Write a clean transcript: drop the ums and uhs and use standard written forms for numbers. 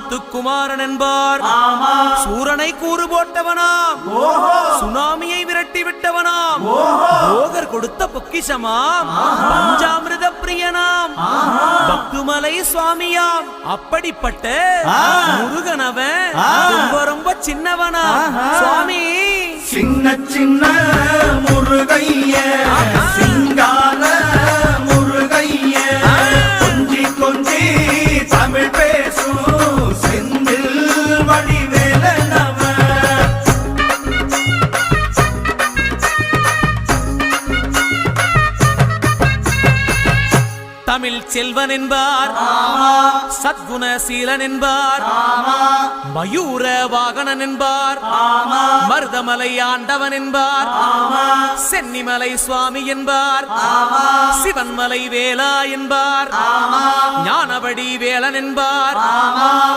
முத்துக்குமாரன் என்பார். சூரனை கூறு போட்டவனாம், சுனாமியை விரட்டி விட்டவனாம், போகர் கொடுத்த பொக்கிஷமாம், பஞ்சாமிர்த பிரியனாம், பக்துமலை சுவாமியாம். அப்படிப்பட்ட முருகனவன் ரொம்ப ரொம்ப சின்னவனா சுவாமி. சின்ன சின்ன முருகைய சிங்கார முருகைய கொஞ்சி கொஞ்சி தமிழ் பேசும் செந்தில் வடிவேலனவ. தமிழ் செல்வன் என்பார், சத்குணசீலன் என்பார், மயூர வாகனன் என்பார், மருதமலை ஆண்டவன் என்பார், சென்னிமலை சுவாமி என்பார், சிவன்மலை வேலா என்பார், ஞானவடி வேலன் என்பார்.